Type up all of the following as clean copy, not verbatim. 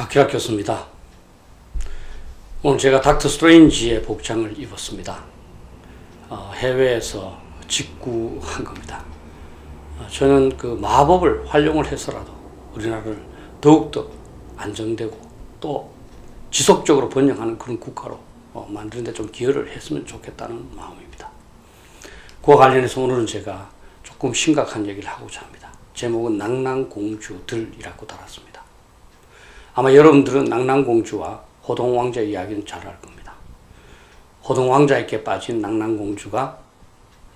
박희락 교수입니다. 오늘 제가 닥터 스트레인지의 복장을 입었습니다. 해외에서 직구한 겁니다. 저는 그 마법을 활용을 해서라도 우리나라를 더욱더 안정되고 또 지속적으로 번영하는 그런 국가로 만드는 데 좀 기여를 했으면 좋겠다는 마음입니다. 그와 관련해서 오늘은 제가 조금 심각한 얘기를 하고자 합니다. 제목은 낭낭공주들이라고 달았습니다. 아마 여러분들은 낭낭공주와 호동왕자 이야기는 잘 알 겁니다. 호동왕자에게 빠진 낭낭공주가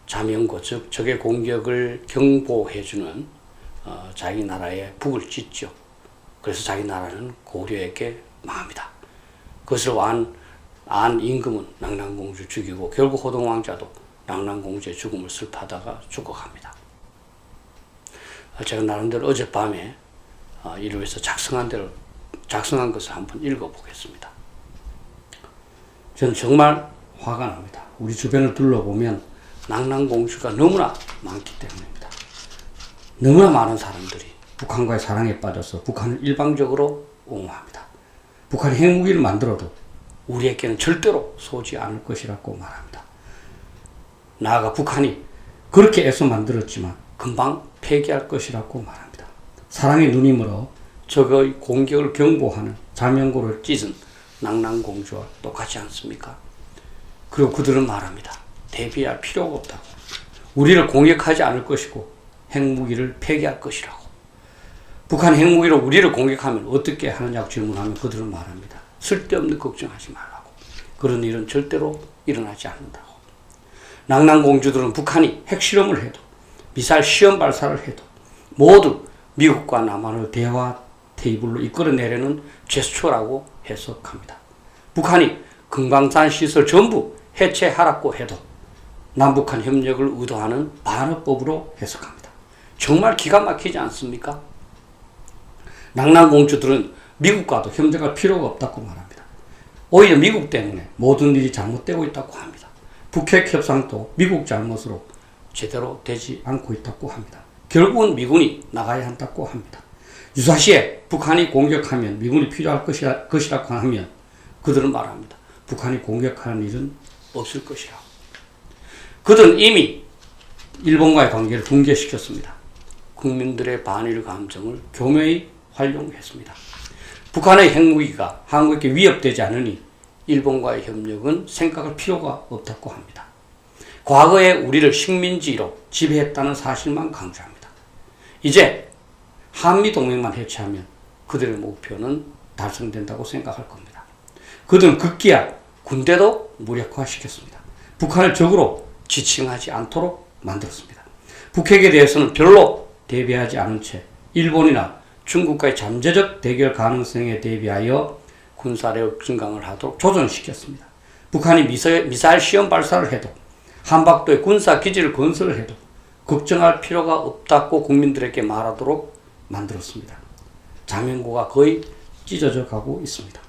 자명고, 즉 적의 공격을 경보해주는 자기 나라의 북을 찢죠. 그래서 자기 나라는 고려에게 망합니다. 그것을 안 임금은 낭낭공주 죽이고 결국 호동왕자도 낭낭공주의 죽음을 슬퍼하다가 죽어갑니다. 제가 나름대로 어젯밤에 이를 위해서 작성한 것을 한번 읽어보겠습니다. 저는 정말 화가 납니다. 우리 주변을 둘러보면 낭낭공주가 너무나 많기 때문입니다. 너무나 많은 사람들이 북한과의 사랑에 빠져서 북한을 일방적으로 옹호합니다. 북한이 핵무기를 만들어도 우리에게는 절대로 쏘지 않을 것이라고 말합니다. 나아가 북한이 그렇게 애써 만들었지만 금방 폐기할 것이라고 말합니다. 사랑의 눈이 멀어 적의 공격을 경보하는 자명고를 찢은 낭낭공주와 똑같지 않습니까? 그리고 그들은 말합니다. 대비할 필요가 없다고. 우리를 공격하지 않을 것이고 핵무기를 폐기할 것이라고. 북한 핵무기로 우리를 공격하면 어떻게 하느냐고 질문하면 그들은 말합니다. 쓸데없는 걱정하지 말라고. 그런 일은 절대로 일어나지 않는다고. 낭낭공주들은 북한이 핵실험을 해도 미사일 시험 발사를 해도 모두 미국과 남한을 대화 테이블로 이끌어내려는 제스처라고 해석합니다. 북한이 금강산 시설 전부 해체하라고 해도 남북한 협력을 의도하는 반어법으로 해석합니다. 정말 기가 막히지 않습니까? 낭낭공주들은 미국과도 협력할 필요가 없다고 말합니다. 오히려 미국 때문에 모든 일이 잘못되고 있다고 합니다. 북핵 협상도 미국 잘못으로 제대로 되지 않고 있다고 합니다. 결국은 미군이 나가야 한다고 합니다. 유사시에 북한이 공격하면 미군이 필요할 것이라고 하면 그들은 말합니다. 북한이 공격하는 일은 없을 것이라고. 그들은 이미 일본과의 관계를 붕괴시켰습니다. 국민들의 반일 감정을 교묘히 활용했습니다. 북한의 핵무기가 한국에게 위협되지 않으니 일본과의 협력은 생각할 필요가 없다고 합니다. 과거에 우리를 식민지로 지배했다는 사실만 강조합니다. 이제 한미동맹만 해체하면 그들의 목표는 달성된다고 생각할 겁니다. 그들은 급기야 군대도 무력화시켰습니다. 북한을 적으로 지칭하지 않도록 만들었습니다. 북핵에 대해서는 별로 대비하지 않은 채 일본이나 중국과의 잠재적 대결 가능성에 대비하여 군사력 증강을 하도록 조정시켰습니다. 북한이 미사일 시험 발사를 해도 한반도에 군사기지를 건설을 해도 걱정할 필요가 없다고 국민들에게 말하도록 만들었습니다. 자명고가 거의 찢어져 가고 있습니다.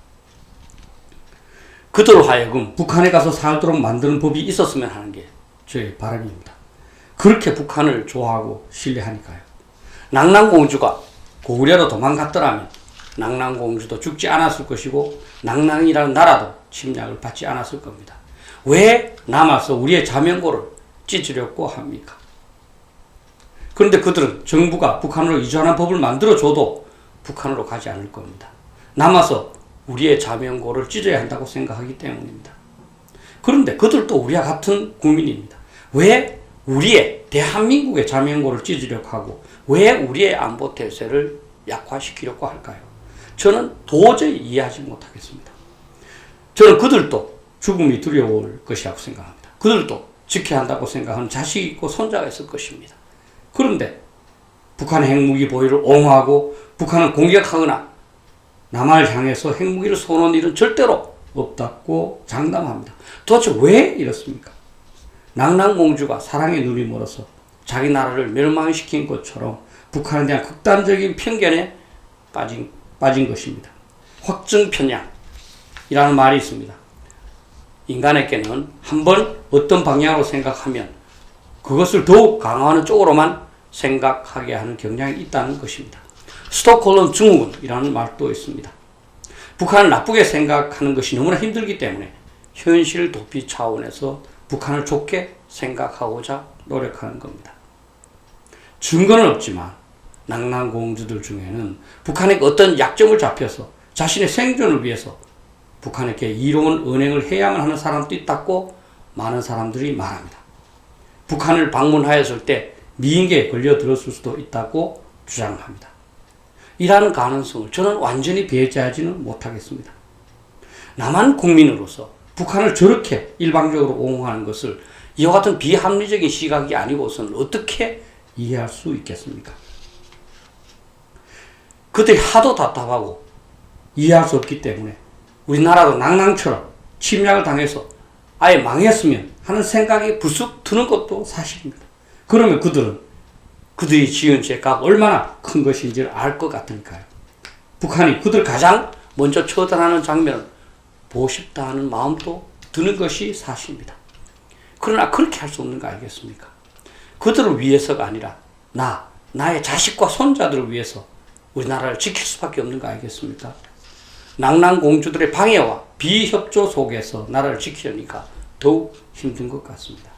그들로 하여금 북한에 가서 살도록 만드는 법이 있었으면 하는 게 저의 바람입니다. 그렇게 북한을 좋아하고 신뢰하니까요. 낭낭공주가 고구려로 도망갔더라면 낭낭공주도 죽지 않았을 것이고 낭낭이라는 나라도 침략을 받지 않았을 겁니다. 왜 남아서 우리의 자명고를 찢으려고 합니까? 그런데 그들은 정부가 북한으로 이주하는 법을 만들어줘도 북한으로 가지 않을 겁니다. 남아서 우리의 자명고를 찢어야 한다고 생각하기 때문입니다. 그런데 그들도 우리와 같은 국민입니다. 왜 우리의 대한민국의 자명고를 찢으려고 하고 왜 우리의 안보 태세를 약화시키려고 할까요? 저는 도저히 이해하지 못하겠습니다. 저는 그들도 죽음이 두려울 것이라고 생각합니다. 그들도 지켜야 한다고 생각하는 자식이 있고 손자가 있을 것입니다. 그런데 북한의 핵무기 보유를 옹호하고 북한을 공격하거나 남한을 향해서 핵무기를 쏘는 일은 절대로 없다고 장담합니다. 도대체 왜 이렇습니까? 낭낭공주가 사랑의 눈이 멀어서 자기 나라를 멸망시킨 것처럼 북한에 대한 극단적인 편견에 빠진 것입니다. 확증편향이라는 말이 있습니다. 인간에게는 한번 어떤 방향으로 생각하면 그것을 더욱 강화하는 쪽으로만 생각하게 하는 경향이 있다는 것입니다. 스톡홀름 증후군이라는 말도 있습니다. 북한을 나쁘게 생각하는 것이 너무나 힘들기 때문에 현실 도피 차원에서 북한을 좋게 생각하고자 노력하는 겁니다. 증거는 없지만 낭낭공주들 중에는 북한에게 어떤 약점을 잡혀서 자신의 생존을 위해서 북한에게 이로운 언행을 해야만 하는 사람도 있다고 많은 사람들이 말합니다. 북한을 방문하였을 때 미인계에 걸려들었을 수도 있다고 주장합니다. 이러한 가능성을 저는 완전히 배제하지는 못하겠습니다. 남한 국민으로서 북한을 저렇게 일방적으로 옹호하는 것을 이와 같은 비합리적인 시각이 아니고서는 어떻게 이해할 수 있겠습니까? 그들이 하도 답답하고 이해할 수 없기 때문에 우리나라도 낭낭처럼 침략을 당해서 아예 망했으면 하는 생각이 불쑥 드는 것도 사실입니다. 그러면 그들이 지은 죄가 얼마나 큰 것인지를 알 것 같으니까요. 북한이 그들 가장 먼저 처단하는 장면을 보고 싶다 하는 마음도 드는 것이 사실입니다. 그러나 그렇게 할 수 없는 거 아니겠습니까? 그들을 위해서가 아니라 나의 자식과 손자들을 위해서 우리나라를 지킬 수밖에 없는 거 아니겠습니까? 낭낭공주들의 방해와 비협조 속에서 나라를 지키려니까 더욱 힘든 것 같습니다.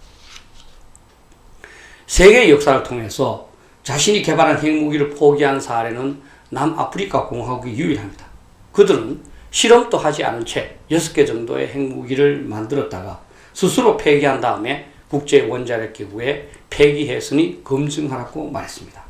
세계의 역사를 통해서 자신이 개발한 핵무기를 포기한 사례는 남아프리카 공화국이 유일합니다. 그들은 실험도 하지 않은 채 6개 정도의 핵무기를 만들었다가 스스로 폐기한 다음에 국제원자력기구에 폐기했으니 검증하라고 말했습니다.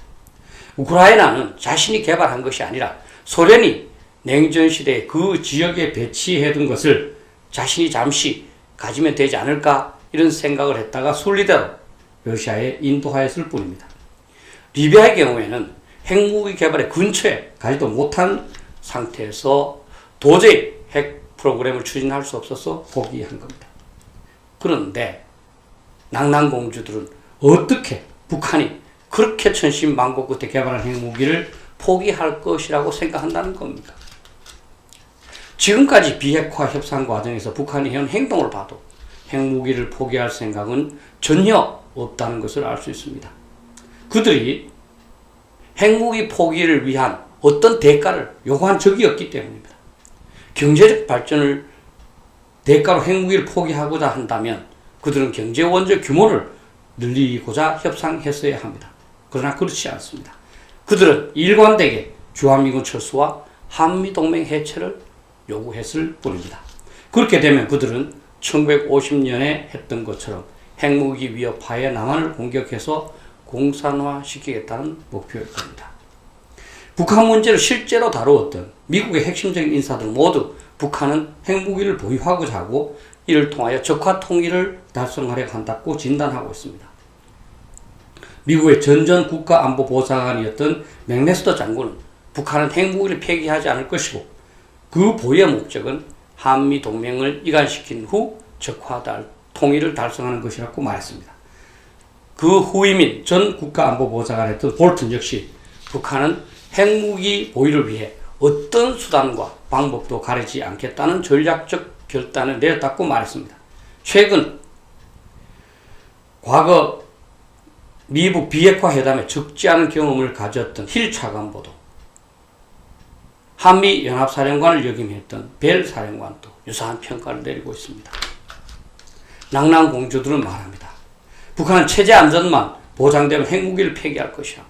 우크라이나는 자신이 개발한 것이 아니라 소련이 냉전시대에 그 지역에 배치해둔 것을 자신이 잠시 가지면 되지 않을까 이런 생각을 했다가 순리대로 러시아에 인도하였을 뿐입니다. 리비아의 경우에는 핵무기 개발의 근처에 가지도 못한 상태에서 도저히 핵 프로그램을 추진할 수 없어서 포기한 겁니다. 그런데 낭낭공주들은 어떻게 북한이 그렇게 천신만고 끝에 개발한 핵무기를 포기할 것이라고 생각한다는 겁니까? 지금까지 비핵화 협상 과정에서 북한이 해온 행동을 봐도 핵무기를 포기할 생각은 전혀 없다는 것을 알 수 있습니다. 그들이 핵무기 포기를 위한 어떤 대가를 요구한 적이 없기 때문입니다. 경제적 발전을 대가로 핵무기를 포기하고자 한다면 그들은 경제 원조 규모를 늘리고자 협상했어야 합니다. 그러나 그렇지 않습니다. 그들은 일관되게 주한미군 철수와 한미동맹 해체를 요구했을 뿐입니다. 그렇게 되면 그들은 1950년에 했던 것처럼 핵무기 위협하에 남한을 공격해서 공산화시키겠다는 목표일 겁니다. 북한 문제를 실제로 다루었던 미국의 핵심적인 인사들 모두 북한은 핵무기를 보유하고자 하고 이를 통하여 적화 통일을 달성하려 한다고 진단하고 있습니다. 미국의 전전 국가안보보좌관이었던 맥메스터 장군은 북한은 핵무기를 폐기하지 않을 것이고 그 보유의 목적은 한미동맹을 이간시킨 후 적화 통일을 달성하는 것이라고 말했습니다. 그 후임인 전 국가안보보좌관이었던 볼튼 역시 북한은 핵무기 보유를 위해 어떤 수단과 방법도 가리지 않겠다는 전략적 결단을 내렸다고 말했습니다. 최근 과거 미북 비핵화 회담에 적지 않은 경험을 가졌던 힐 차관보도 한미연합사령관을 역임했던 벨 사령관도 유사한 평가를 내리고 있습니다. 낭낭공주들은 말합니다. 북한은 체제 안전만 보장되면 핵무기를 폐기할 것이야.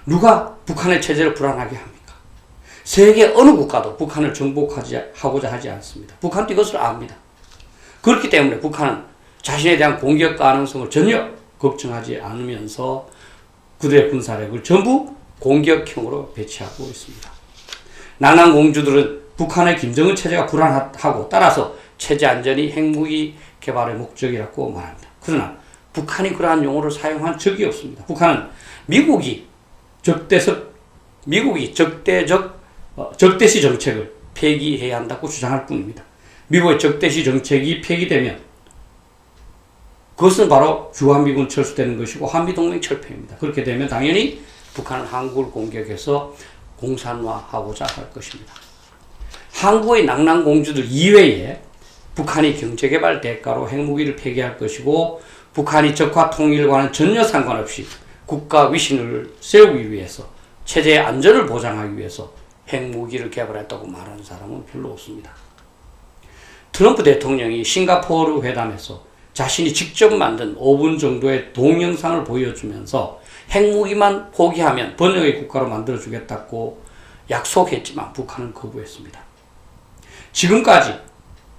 누가 북한의 체제를 불안하게 합니까? 세계 어느 국가도 북한을 정복하고자 하지 않습니다. 북한도 이것을 압니다. 그렇기 때문에 북한은 자신에 대한 공격 가능성을 전혀 걱정하지 않으면서 그들의 군사력을 전부 공격형으로 배치하고 있습니다. 낭낭공주들은 북한의 김정은 체제가 불안하고 따라서 체제 안전이 핵무기 개발의 목적이라고 말합니다. 그러나 북한이 그러한 용어를 사용한 적이 없습니다. 북한은 미국이 적대시 정책을 폐기해야 한다고 주장할 뿐입니다. 미국의 적대시 정책이 폐기되면 그것은 바로 주한미군 철수되는 것이고 한미동맹 철폐입니다. 그렇게 되면 당연히 북한은 한국을 공격해서 공산화하고자 할 것입니다. 한국의 낭낭공주들 이외에 북한이 경제개발 대가로 핵무기를 폐기할 것이고 북한이 적화 통일과는 전혀 상관없이 국가 위신을 세우기 위해서 체제의 안전을 보장하기 위해서 핵무기를 개발했다고 말하는 사람은 별로 없습니다. 트럼프 대통령이 싱가포르 회담에서 자신이 직접 만든 5분 정도의 동영상을 보여주면서 핵무기만 포기하면 번영의 국가로 만들어주겠다고 약속했지만 북한은 거부했습니다. 지금까지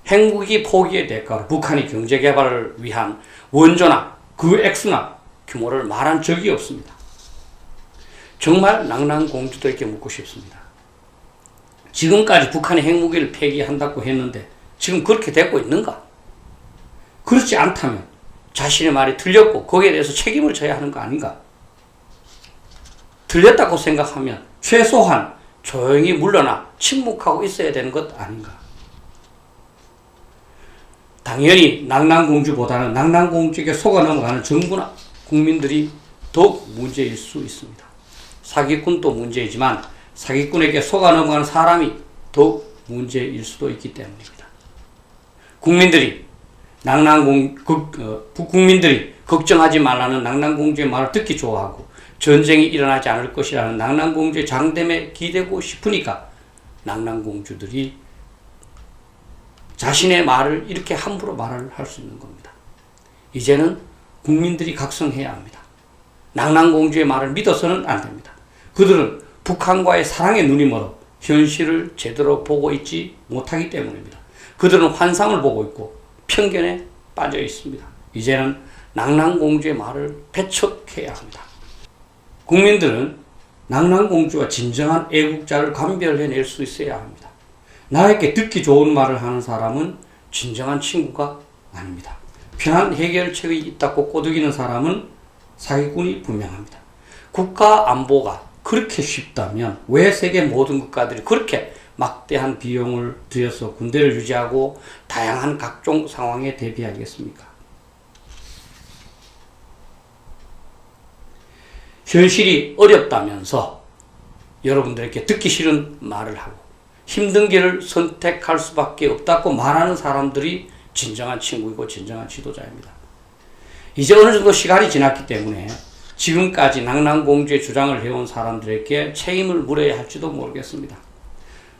핵무기 포기의 대가로 북한이 경제개발을 위한 원조나 그 액수나 규모를 말한 적이 없습니다. 정말 낭낭공주들에게 묻고 싶습니다. 지금까지 북한이 핵무기를 폐기한다고 했는데 지금 그렇게 되고 있는가? 그렇지 않다면 자신의 말이 틀렸고 거기에 대해서 책임을 져야 하는 거 아닌가? 틀렸다고 생각하면 최소한 조용히 물러나 침묵하고 있어야 되는 것 아닌가? 당연히 낭낭공주보다는 낭낭공주에게 속아 넘어가는 정부나 국민들이 더욱 문제일 수 있습니다. 사기꾼도 문제이지만 사기꾼에게 속아 넘어가는 사람이 더욱 문제일 수도 있기 때문입니다. 국민들이 국민들이 걱정하지 말라는 낭낭공주의 말을 듣기 좋아하고 전쟁이 일어나지 않을 것이라는 낭낭공주의 장담에 기대고 싶으니까 낭낭공주들이 자신의 말을 이렇게 함부로 말을 할 수 있는 겁니다. 이제는 국민들이 각성해야 합니다. 낭낭공주의 말을 믿어서는 안 됩니다. 그들은 북한과의 사랑의 눈이 멀어 현실을 제대로 보고 있지 못하기 때문입니다. 그들은 환상을 보고 있고 편견에 빠져 있습니다. 이제는 낭낭공주의 말을 배척해야 합니다. 국민들은 낭낭공주와 진정한 애국자를 감별해낼 수 있어야 합니다. 나에게 듣기 좋은 말을 하는 사람은 진정한 친구가 아닙니다. 편한 해결책이 있다고 꼬드기는 사람은 사기꾼이 분명합니다. 국가 안보가 그렇게 쉽다면 왜 세계 모든 국가들이 그렇게 막대한 비용을 들여서 군대를 유지하고 다양한 각종 상황에 대비하겠습니까? 현실이 어렵다면서 여러분들에게 듣기 싫은 말을 하고 힘든 길을 선택할 수밖에 없다고 말하는 사람들이 진정한 친구이고 진정한 지도자입니다. 이제 어느 정도 시간이 지났기 때문에 지금까지 낭낭공주의 주장을 해온 사람들에게 책임을 물어야 할지도 모르겠습니다.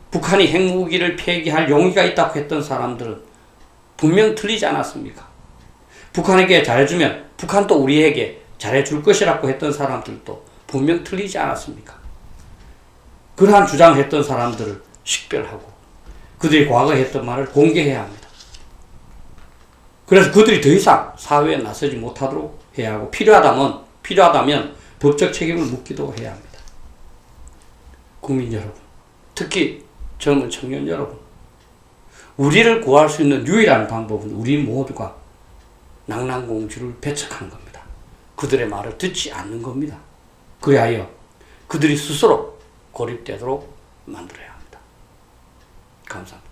북한이 핵무기를 폐기할 용의가 있다고 했던 사람들은 분명 틀리지 않았습니까? 북한에게 잘해주면 북한도 우리에게 잘해줄 것이라고 했던 사람들도 분명 틀리지 않았습니까? 그러한 주장했던 사람들을 식별하고 그들이 과거에 했던 말을 공개해야 합니다. 그래서 그들이 더 이상 사회에 나서지 못하도록 해야 하고 필요하다면 법적 책임을 묻기도 해야 합니다. 국민 여러분, 특히 젊은 청년 여러분, 우리를 구할 수 있는 유일한 방법은 우리 모두가 낭낭공주를 배척하는 겁니다. 그들의 말을 듣지 않는 겁니다. 그리하여 그들이 스스로 고립되도록 만들어야 합니다. 감사합니다.